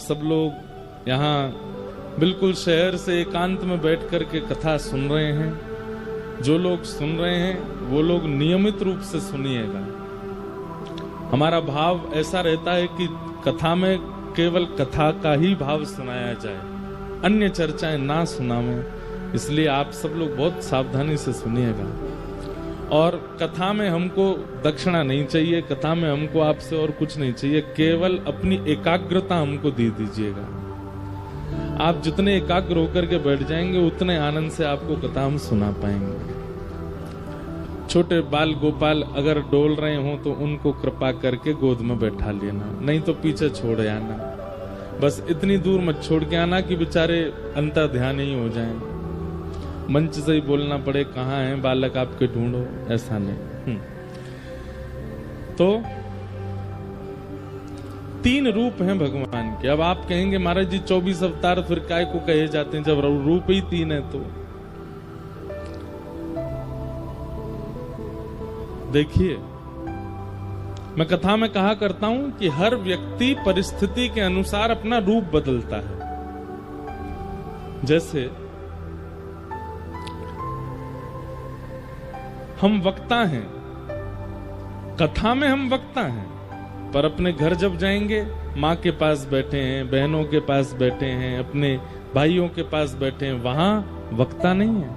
सब लोग यहाँ बिल्कुल शहर से एकांत में बैठ कर के कथा सुन रहे हैं। जो लोग सुन रहे हैं वो लोग नियमित रूप से सुनिएगा। हमारा भाव ऐसा रहता है कि कथा में केवल कथा का ही भाव सुनाया जाए, अन्य चर्चाएं ना सुनावें। इसलिए आप सब लोग बहुत सावधानी से सुनिएगा। और कथा में हमको दक्षिणा नहीं चाहिए, कथा में हमको आपसे और कुछ नहीं चाहिए, केवल अपनी एकाग्रता हमको दे दीजिएगा। आप जितने एकाग्र होकर के बैठ जाएंगे उतने आनंद से आपको कथा हम सुना पाएंगे। छोटे बाल गोपाल अगर डोल रहे हो तो उनको कृपा करके गोद में बैठा लेना, नहीं तो पीछे छोड़ आना। बस इतनी दूर मत छोड़ के आना कि बेचारे अंतर ध्यान ही हो जाएं। मंच से ही बोलना पड़े कहाँ हैं बालक आपके ढूंढो, ऐसा नहीं। तो 3 रूप हैं भगवान के। अब आप कहेंगे महाराज जी 24 अवतार फिर काय को कहे जाते हैं जब रूप ही 3 है। तो देखिए, मैं कथा में कहा करता हूं कि हर व्यक्ति परिस्थिति के अनुसार अपना रूप बदलता है। जैसे हम वक्ता हैं, कथा में हम वक्ता हैं, पर अपने घर जब जाएंगे माँ के पास बैठे हैं, बहनों के पास बैठे हैं, अपने भाइयों के पास बैठे हैं, वहां वक्ता नहीं है।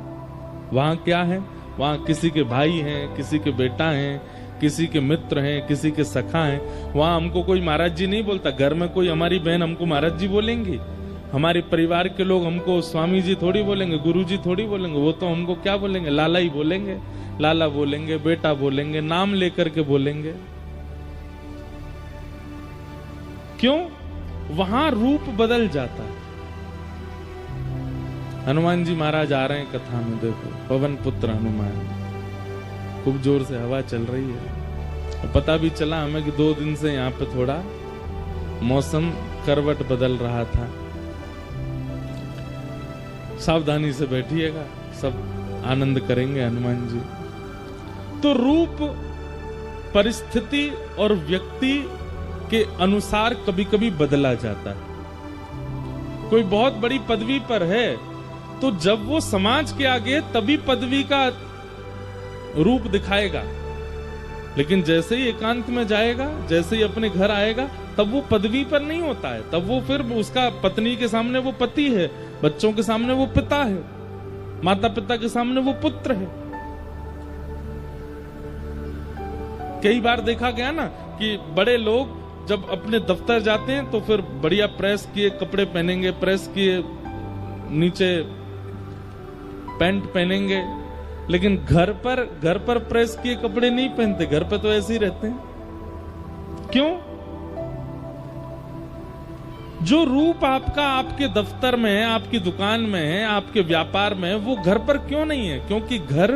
वहां क्या है? वहां किसी के भाई हैं, किसी के बेटा हैं, किसी के मित्र हैं, किसी के सखा हैं। वहां हमको कोई महाराज जी नहीं बोलता। घर में कोई हमारी बहन हमको महाराज जी बोलेंगी, हमारे परिवार के लोग हमको स्वामी जी थोड़ी बोलेंगे, गुरु जी थोड़ी बोलेंगे। वो तो हमको क्या बोलेंगे? लाला ही बोलेंगे, लाला बोलेंगे, बेटा बोलेंगे, नाम लेकर के बोलेंगे। क्यों? वहां रूप बदल जाता है। हनुमान जी महाराज आ रहे हैं कथा में, देखो पवन पुत्र हनुमान, खूब जोर से हवा चल रही है। और पता भी चला हमें कि 2 दिन से यहाँ पे थोड़ा मौसम करवट बदल रहा था। सावधानी से बैठिएगा, सब आनंद करेंगे हनुमान जी। तो रूप परिस्थिति और व्यक्ति के अनुसार कभी कभी बदला जाता है। कोई बहुत बड़ी पदवी पर है तो जब वो समाज के आगे तभी पदवी का रूप दिखाएगा, लेकिन जैसे ही एकांत में जाएगा, जैसे ही अपने घर आएगा, तब वो पदवी पर नहीं होता है। तब वो फिर उसका पत्नी के सामने वो पति है, बच्चों के सामने वो पिता है, माता पिता के सामने वो पुत्र है। कई बार देखा गया ना कि बड़े लोग जब अपने दफ्तर जाते हैं तो फिर बढ़िया प्रेस किए कपड़े पहनेंगे, प्रेस किए नीचे पैंट पहनेंगे, लेकिन घर पर प्रेस किए कपड़े नहीं पहनते। घर पे तो ऐसे ही रहते हैं। क्यों? जो रूप आपका आपके दफ्तर में है, आपकी दुकान में है, आपके व्यापार में है, वो घर पर क्यों नहीं है? क्योंकि घर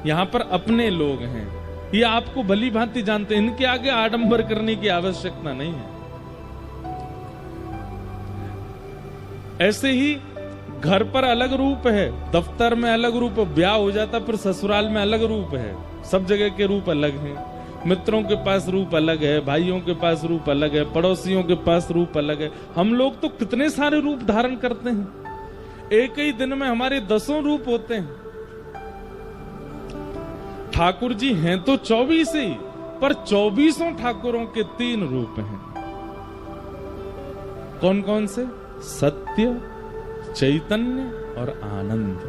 यहां पर अपने लोग हैं, ये आपको भली भांति जानते हैं। इनके आगे आडंबर करने की आवश्यकता नहीं है। ऐसे ही घर पर अलग रूप है, दफ्तर में अलग रूप है, ब्याह हो जाता फिर ससुराल में अलग रूप है। सब जगह के रूप अलग हैं। मित्रों के पास रूप अलग है, भाइयों के पास रूप अलग है, पड़ोसियों के पास रूप अलग है। हम लोग तो कितने सारे रूप धारण करते हैं। एक ही दिन में हमारे 10 रूप होते हैं। ठाकुर जी हैं तो 24 ही, पर 24 ठाकुरों के 3 रूप हैं। कौन कौन से? सत्य, चैतन्य और आनंद।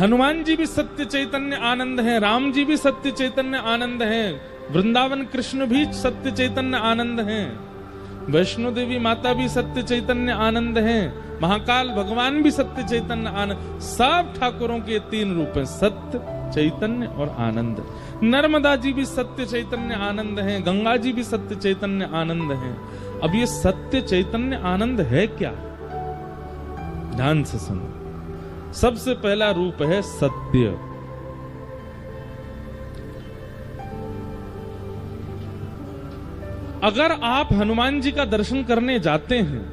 हनुमान जी भी सत्य चैतन्य आनंद हैं, राम जी भी सत्य चैतन्य आनंद हैं, वृंदावन कृष्ण भी सत्य चैतन्य आनंद हैं, वैष्णो देवी माता भी सत्य चैतन्य आनंद हैं, महाकाल भगवान भी सत्य चैतन्य आनंद। सब ठाकुरों के 3 रूप हैं, सत्य, चैतन्य और आनंद। नर्मदा जी भी सत्य चैतन्य आनंद हैं, गंगा जी भी सत्य चैतन्य आनंद हैं। अब ये सत्य चैतन्य आनंद है क्या? ध्यान से सुनो। सबसे पहला रूप है सत्य। अगर आप हनुमान जी का दर्शन करने जाते हैं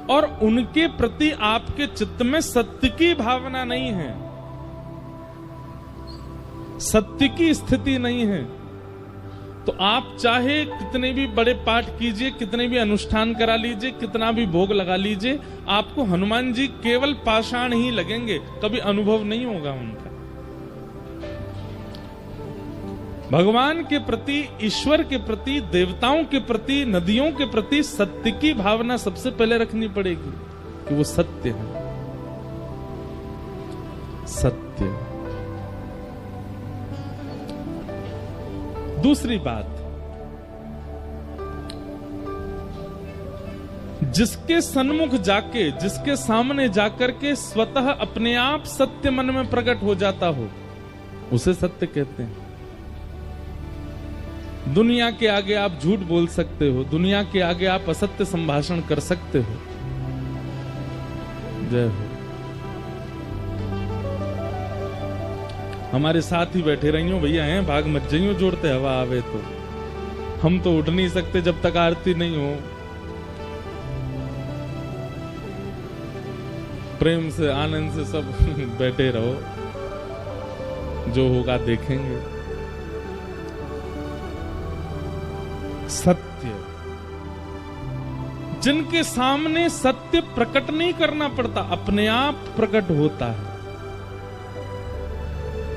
और उनके प्रति आपके चित्त में सत्य की भावना नहीं है, सत्य की स्थिति नहीं है, तो आप चाहे कितने भी बड़े पाठ कीजिए, कितने भी अनुष्ठान करा लीजिए, कितना भी भोग लगा लीजिए, आपको हनुमान जी केवल पाषाण ही लगेंगे, कभी अनुभव नहीं होगा उनका। भगवान के प्रति, ईश्वर के प्रति, देवताओं के प्रति, नदियों के प्रति सत्य की भावना सबसे पहले रखनी पड़ेगी कि वो सत्य है। सत्य। दूसरी बात, जिसके सन्मुख जाके, जिसके सामने जाकर के स्वतः अपने आप सत्य मन में प्रकट हो जाता हो, उसे सत्य कहते हैं। दुनिया के आगे आप झूठ बोल सकते हो, दुनिया के आगे आप असत्य संभाषण कर सकते हो। जय हो। हमारे साथ ही बैठे रहियो भैया, हैं भाग मत जाइयो, जोड़ते हवा आवे तो। हम तो उठ नहीं सकते जब तक आरती नहीं हो। प्रेम से, आनंद से सब बैठे रहो, जो होगा देखेंगे। सत्य, जिनके सामने सत्य प्रकट नहीं करना पड़ता, अपने आप प्रकट होता है।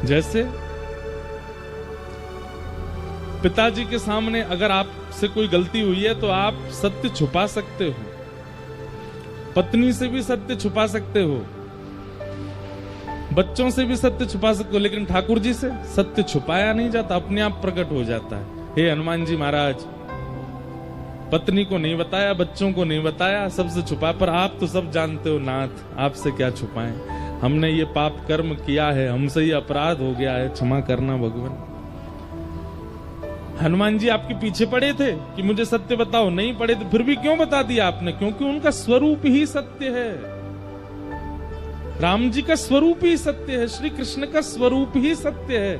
जैसे पिताजी के सामने अगर आपसे कोई गलती हुई है तो आप सत्य छुपा सकते हो, पत्नी से भी सत्य छुपा सकते हो, बच्चों से भी सत्य छुपा सकते हो, लेकिन ठाकुर जी से सत्य छुपाया नहीं जाता, अपने आप प्रकट हो जाता है। हे हनुमान जी महाराज, पत्नी को नहीं बताया, बच्चों को नहीं बताया, सबसे छुपा, पर आप तो सब जानते हो नाथ, आपसे क्या छुपाएं। हमने ये पाप कर्म किया है, हमसे ये अपराध हो गया है, क्षमा करना भगवान। हनुमान जी आपके पीछे पड़े थे कि मुझे सत्य बताओ, नहीं पड़े थे, फिर भी क्यों बता दिया आपने? क्योंकि उनका स्वरूप ही सत्य है। राम जी का स्वरूप ही सत्य है, श्री कृष्ण का स्वरूप ही सत्य है।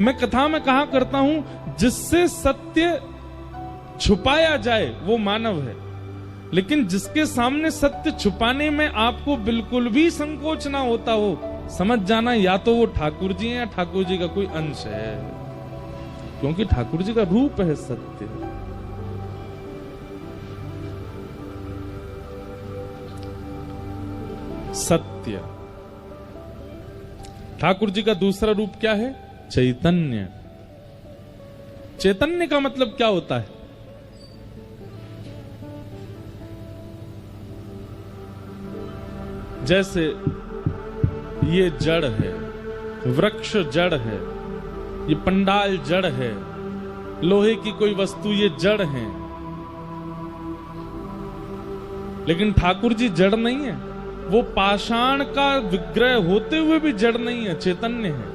मैं कथा में कहा करता हूं, जिससे सत्य छुपाया जाए वो मानव है, लेकिन जिसके सामने सत्य छुपाने में आपको बिल्कुल भी संकोच ना होता हो, समझ जाना या तो वो ठाकुर जी हैं या ठाकुर जी का कोई अंश है, क्योंकि ठाकुर जी का रूप है सत्य। सत्य। ठाकुर जी का दूसरा रूप क्या है? चैतन्य। चैतन्य का मतलब क्या होता है? जैसे ये जड़ है, वृक्ष जड़ है, ये पंडाल जड़ है, लोहे की कोई वस्तु ये जड़ है, लेकिन ठाकुर जी जड़ नहीं है। वो पाषाण का विग्रह होते हुए भी जड़ नहीं है, चैतन्य है।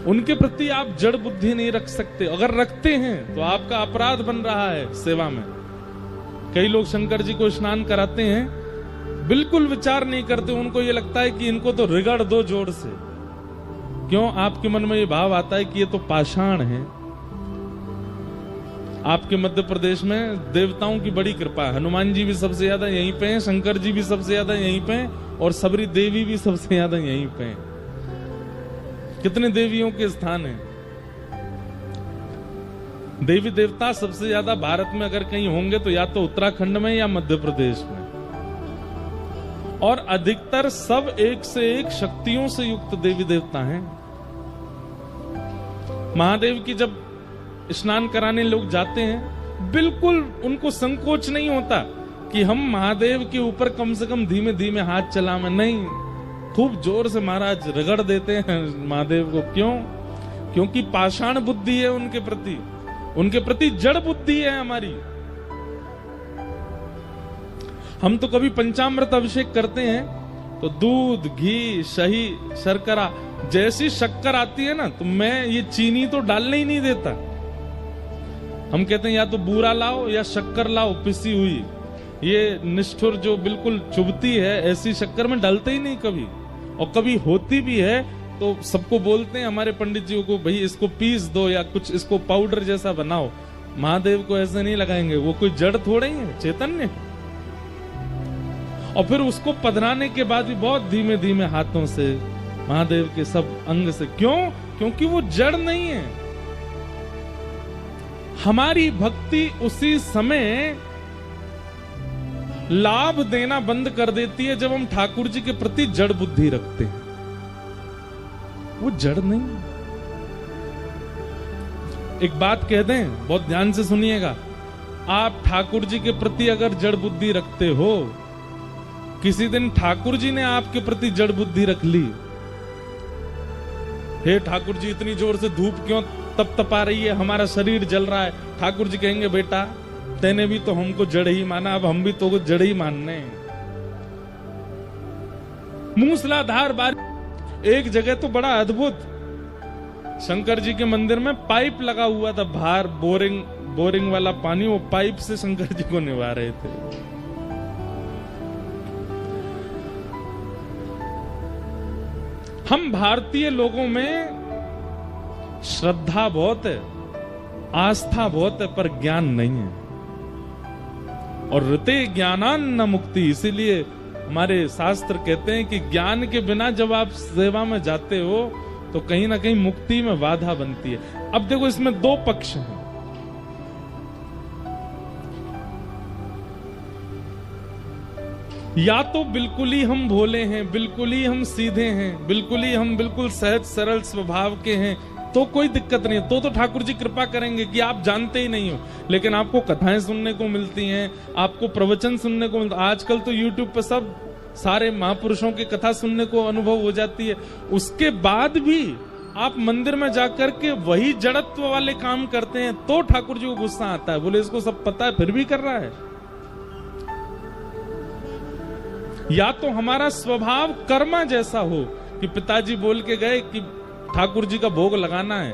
उनके प्रति आप जड़ बुद्धि नहीं रख सकते, अगर रखते हैं तो आपका अपराध बन रहा है सेवा में। कई लोग शंकर जी को स्नान कराते हैं, बिल्कुल विचार नहीं करते, उनको ये लगता है कि इनको तो रिगड़ दो जोर से। क्यों? आपके मन में ये भाव आता है कि ये तो पाषाण है। आपके मध्य प्रदेश में देवताओं की बड़ी कृपा है, हनुमान जी भी सबसे ज्यादा यहीं पे हैं, शंकर जी भी सबसे ज्यादा यहीं पे हैं, और सबरी देवी भी सबसे ज्यादा यहीं पे हैं। कितने देवियों के स्थान हैं? देवी देवता सबसे ज्यादा भारत में अगर कहीं होंगे तो या तो उत्तराखंड में या मध्य प्रदेश में, और अधिकतर सब एक से एक शक्तियों से युक्त देवी देवता हैं। महादेव की जब स्नान कराने लोग जाते हैं, बिल्कुल उनको संकोच नहीं होता कि हम महादेव के ऊपर कम से कम धीमे धीमे हाथ चलाएं, नहीं, खूब जोर से महाराज रगड़ देते हैं महादेव को। क्यों? क्योंकि पाषाण बुद्धि है उनके प्रति, उनके प्रति जड़ बुद्धि है हमारी। हम तो कभी पंचामृत अभिषेक करते हैं तो दूध, घी, शही, शर्करा, जैसी शक्कर आती है ना, तो मैं ये चीनी तो डालने ही नहीं देता। हम कहते हैं या तो बूरा लाओ या शक्कर लाओ पिसी हुई, ये निष्ठुर जो बिल्कुल चुभती है, ऐसी शक्कर में डालते ही नहीं कभी। और कभी होती भी है तो सबको बोलते हैं हमारे पंडित जी को, भाई इसको पीस दो या कुछ इसको पाउडर जैसा बनाओ। महादेव को ऐसे नहीं लगाएंगे, वो कोई जड़ थोड़े ही है, चैतन्य है। और फिर उसको पधराने के बाद भी बहुत धीमे धीमे हाथों से महादेव के सब अंग से। क्यों? क्योंकि वो जड़ नहीं है। हमारी भक्ति उसी समय लाभ देना बंद कर देती है जब हम ठाकुर जी के प्रति जड़ बुद्धि रखते हैं। वो जड़ नहीं। एक बात कह दें, बहुत ध्यान से सुनिएगा। आप ठाकुर जी के प्रति अगर जड़ बुद्धि रखते हो, किसी दिन ठाकुर जी ने आपके प्रति जड़ बुद्धि रख ली, हे ठाकुर जी इतनी जोर से धूप क्यों तपतपा रही है, हमारा शरीर जल रहा है। ठाकुर जी कहेंगे बेटा तेने भी तो हमको जड़ ही माना, अब हम भी तो जड़ ही मानने। मूसलाधार बारिश। एक जगह तो बड़ा अद्भुत, शंकर जी के मंदिर में पाइप लगा हुआ था बाहर, बोरिंग वाला पानी, वो पाइप से शंकर जी को निभा रहे थे। हम भारतीय लोगों में श्रद्धा बहुत है, आस्था बहुत है, पर ज्ञान नहीं है। और ऋते ज्ञानान न मुक्ति, इसीलिए हमारे शास्त्र कहते हैं कि ज्ञान के बिना जब आप सेवा में जाते हो तो कहीं ना कहीं मुक्ति में बाधा बनती है। अब देखो इसमें दो पक्ष हैं। या तो बिल्कुल ही हम भोले हैं, बिल्कुल ही हम सीधे हैं, बिल्कुल सहज सरल स्वभाव के हैं, तो कोई दिक्कत नहीं है, तो ठाकुर जी कृपा करेंगे कि आप जानते ही नहीं हो। लेकिन आपको कथाएं सुनने को मिलती हैं, आपको प्रवचन सुनने को मिलता, आजकल तो YouTube पे सब सारे महापुरुषों की कथा सुनने को अनुभव हो जाती है। उसके बाद भी आप मंदिर में जाकर के वही जड़त्व वाले काम करते हैं तो ठाकुर जी को गुस्सा आता है। बोले इसको सब पता है फिर भी कर रहा है। या तो हमारा स्वभाव कर्मा जैसा हो कि पिताजी बोल के गए कि ठाकुर जी का भोग लगाना है,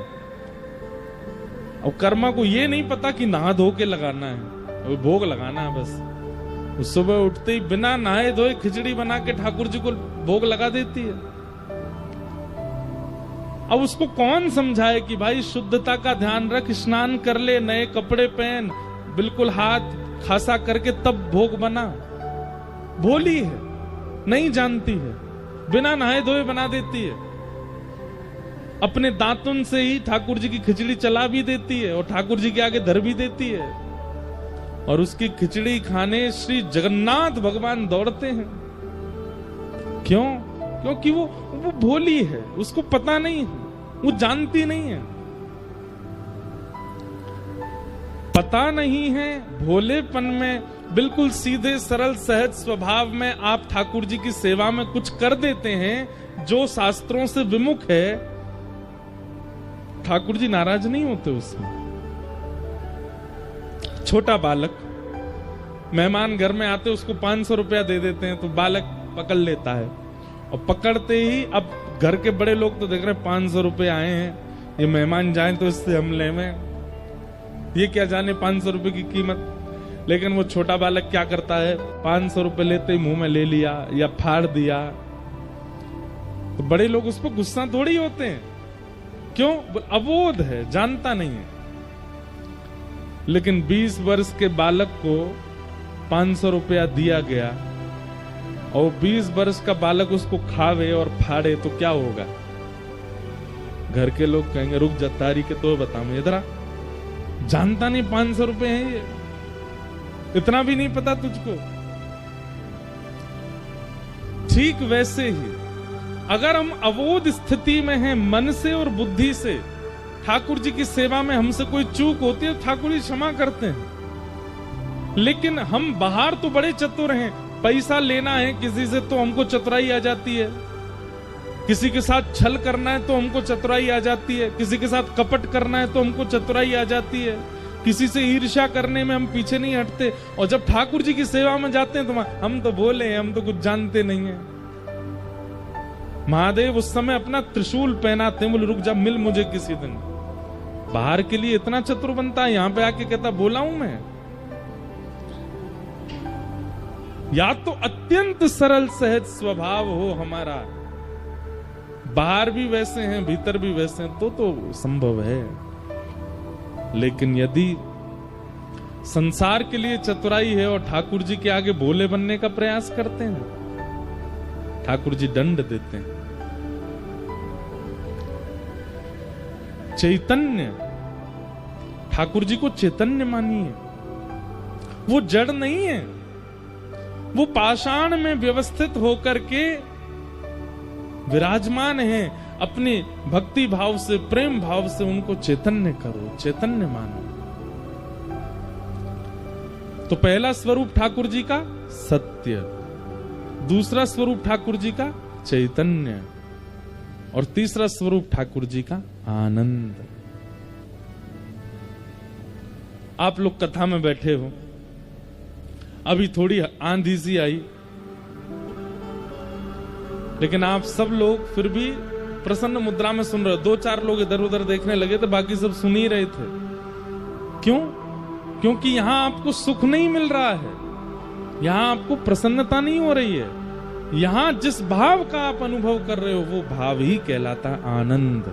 और कर्मा को ये नहीं पता कि नहा धो के लगाना है, वो भोग लगाना है बस। उस सुबह उठते ही बिना नहाए धोए खिचड़ी बना के ठाकुर जी को भोग लगा देती है। अब उसको कौन समझाए कि भाई शुद्धता का ध्यान रख, स्नान कर ले, नए कपड़े पहन, बिल्कुल हाथ खासा करके तब भोग बना। भोली है, नहीं जानती है, बिना नहाए धोए बना देती है। अपने दांतुन से ही ठाकुर जी की खिचड़ी चला भी देती है और ठाकुर जी के आगे धर भी देती है, और उसकी खिचड़ी खाने श्री जगन्नाथ भगवान दौड़ते हैं। क्यों? क्योंकि वो भोली है, उसको पता नहीं है, वो जानती नहीं है। पता नहीं है, भोलेपन में, बिल्कुल सीधे सरल सहज स्वभाव में आप ठाकुर जी की सेवा में कुछ कर देते हैं जो शास्त्रों से विमुख है। ठाकुर जी नाराज नहीं होते उसमें। छोटा बालक, मेहमान घर में आते उसको 500 रुपया दे देते हैं तो बालक पकड़ लेता है, और पकड़ते ही अब घर के बड़े लोग तो देख रहे हैं 500 रुपए आए हैं, ये मेहमान जाएं तो इससे हम लेवें, ये क्या जाने 500 रुपए की कीमत। लेकिन वो छोटा बालक क्या करता है, 500 रुपए लेते ही मुंह में ले लिया या फाड़ दिया, तो बड़े लोग उस पर गुस्सा थोड़ी होते हैं। क्यों? अबोध है, जानता नहीं है। लेकिन 20 वर्ष के बालक को 500 रुपया दिया गया और 20 वर्ष का बालक उसको खावे और फाड़े तो क्या होगा? घर के लोग कहेंगे रुक जा, तारी के तो बता, मैं इधर आ, जानता नहीं 500 रुपए हैं ये, इतना भी नहीं पता तुझको। ठीक वैसे ही अगर हम अवोध स्थिति में हैं मन से और बुद्धि से, ठाकुर जी की सेवा में हमसे कोई चूक होती है, ठाकुर जी क्षमा करते हैं। लेकिन हम बाहर तो बड़े चतुर हैं, पैसा लेना है किसी से तो हमको चतुराई आ जाती है, किसी के साथ छल करना है तो हमको चतुराई आ जाती है, किसी के साथ कपट करना है तो हमको चतुराई आ जाती है, किसी से ईर्ष्या करने में हम पीछे नहीं हटते। और जब ठाकुर जी की सेवा में जाते हैं तो हम तो बोले हैं, हम तो कुछ जानते नहीं है। महादेव उस समय अपना त्रिशूल पहनाते, बोले रुक जा, मिल मुझे किसी दिन। बाहर के लिए इतना चतुर बनता है, यहां पे आके कहता बोला हूं मैं। या तो अत्यंत सरल सहज स्वभाव हो हमारा, बाहर भी वैसे हैं भीतर भी वैसे हैं, तो संभव है। लेकिन यदि संसार के लिए चतुराई है और ठाकुर जी के आगे भोले बनने का प्रयास करते हैं, ठाकुर जी दंड देते हैं। चैतन्य, ठाकुर जी को चैतन्य मानिए। वो जड़ नहीं है, वो पाषाण में व्यवस्थित होकर के विराजमान है। अपने भक्ति भाव से, प्रेम भाव से उनको चैतन्य करो, चैतन्य मानो। तो पहला स्वरूप ठाकुर जी का सत्य, दूसरा स्वरूप ठाकुर जी का चैतन्य, और तीसरा स्वरूप ठाकुर जी का आनंद। आप लोग कथा में बैठे हो, अभी थोड़ी आंधी सी आई, लेकिन आप सब लोग फिर भी प्रसन्न मुद्रा में सुन रहे हो। 2-4 लोग इधर उधर देखने लगे थे, बाकी सब सुन ही रहे थे। क्यों? क्योंकि यहां आपको सुख नहीं मिल रहा है, यहां आपको प्रसन्नता नहीं हो रही है। यहां जिस भाव का आप अनुभव कर रहे हो वो भाव ही कहलाता है आनंद।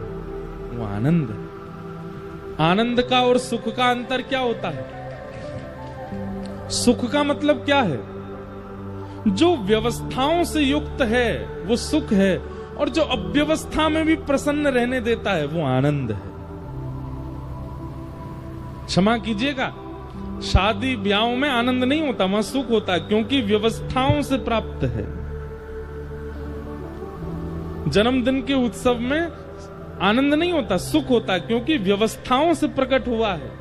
वो आनंद है। आनंद का और सुख का अंतर क्या होता है? सुख का मतलब क्या है? जो व्यवस्थाओं से युक्त है वो सुख है, और जो अव्यवस्था में भी प्रसन्न रहने देता है वो आनंद है। क्षमा कीजिएगा, शादी ब्याहों में आनंद नहीं होता, वहां सुख होता है, क्योंकि व्यवस्थाओं से प्राप्त है। जन्मदिन के उत्सव में आनंद नहीं होता, सुख होता है, क्योंकि व्यवस्थाओं से प्रकट हुआ है।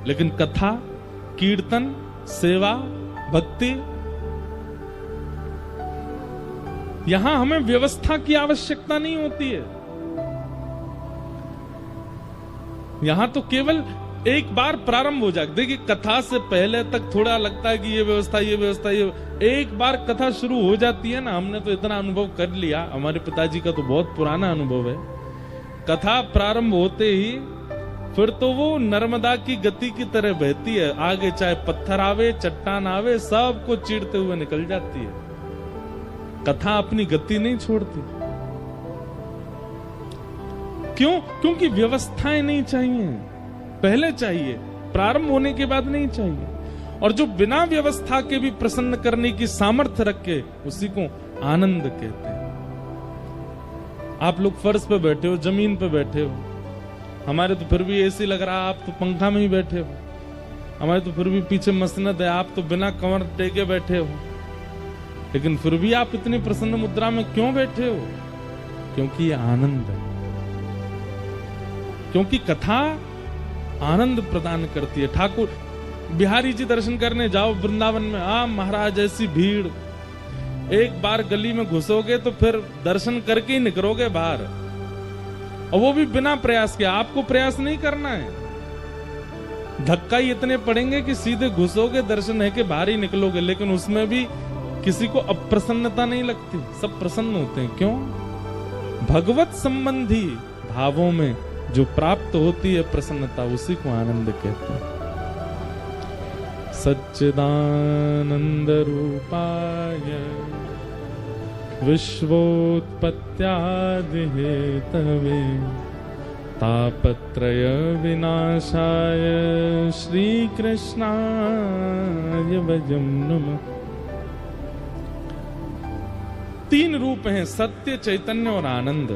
लेकिन कथा, कीर्तन, सेवा, भक्ति, यहां हमें व्यवस्था की आवश्यकता नहीं होती है। यहां तो केवल एक बार प्रारंभ हो जाए। देखिए, कथा से पहले तक थोड़ा लगता है कि ये व्यवस्था, ये व्यवस्था, ये एक बार कथा शुरू हो जाती है ना, हमने तो इतना अनुभव कर लिया, हमारे पिताजी का तो बहुत पुराना अनुभव है। कथा प्रारंभ होते ही फिर तो वो नर्मदा की गति की तरह बहती है, आगे चाहे पत्थर आवे, चट्टान आवे, सबको चीरते हुए निकल जाती है। कथा अपनी गति नहीं छोड़ती। क्यों? क्योंकि व्यवस्थाएं नहीं चाहिए, पहले चाहिए, प्रारंभ होने के बाद नहीं चाहिए। और जो बिना व्यवस्था के भी प्रसन्न करने की सामर्थ्य रखे, उसी को आनंद कहते हैं। आप लोग फर्श पे बैठे हो, जमीन पे बैठे हो, हमारे तो फिर भी एसी लग रहा है, आप तो पंखा में ही बैठे हो। हमारे तो फिर भी पीछे मसनद है, आप तो बिना कमर टेके बैठे हो। लेकिन फिर भी आप इतनी प्रसन्न मुद्रा में क्यों बैठे हो? क्योंकि ये आनंद है, क्योंकि कथा आनंद प्रदान करती है। ठाकुर बिहारी जी दर्शन करने जाओ वृंदावन में, महाराज ऐसी भीड़, एक बार गली में घुसोगे तो फिर दर्शन करके ही निकलोगे बाहर, और वो भी बिना प्रयास के। आपको प्रयास नहीं करना है, धक्का ही इतने पड़ेंगे कि सीधे घुसोगे, दर्शन है के बाहर ही निकलोगे। लेकिन उसमें भी किसी को अप्रसन्नता नहीं लगती, सब प्रसन्न होते हैं। क्यों? भगवत संबंधी भावों में जो प्राप्त होती है प्रसन्नता, उसी को आनंद कहते हैं। सच्चिदानंद रूपाय विश्वोत्पत्त्यादि हेतवे तापत्रय विनाशाय श्री कृष्णाय वयं नमः। 3 रूप हैं, सत्य, चैतन्य और आनंद।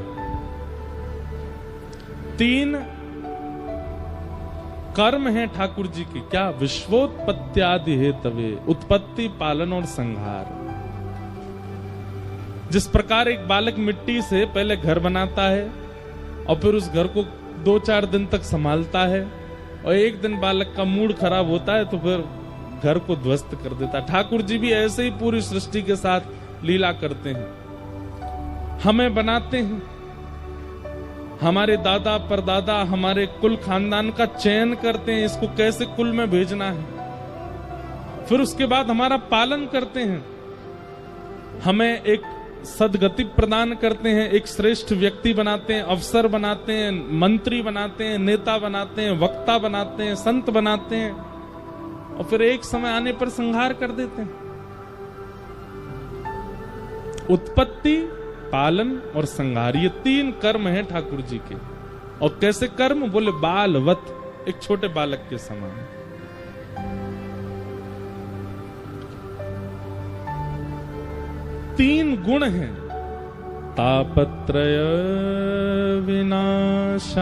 3 कर्म हैं ठाकुर जी के। क्या? विश्वोत्पत्त्यादि हेतवे, उत्पत्ति, पालन और संहार। जिस प्रकार एक बालक मिट्टी से पहले घर बनाता है और फिर उस घर को 2-4 दिन तक संभालता है, और एक दिन बालक का मूड खराब होता है तो फिर घर को ध्वस्त कर देता है। ठाकुर जी भी ऐसे ही पूरी सृष्टि के साथ लीला करते हैं, हमें बनाते हैं। हमारे दादा परदादा, हमारे कुल खानदान का चयन करते हैं, इसको कैसे कुल में भेजना है। फिर उसके बाद हमारा पालन करते हैं, हमें एक सदगति प्रदान करते हैं, एक श्रेष्ठ व्यक्ति बनाते हैं, अफसर बनाते हैं, मंत्री बनाते हैं, नेता बनाते हैं, वक्ता बनाते हैं, संत बनाते हैं, और फिर एक समय आने पर संहार कर देते हैं। उत्पत्ति, पालन और संहार, ये 3 कर्म हैं ठाकुर जी के। और कैसे कर्म? बोले बालवत, एक छोटे बालक के समान। 3 गुण हैं, तापत्रय विनाशा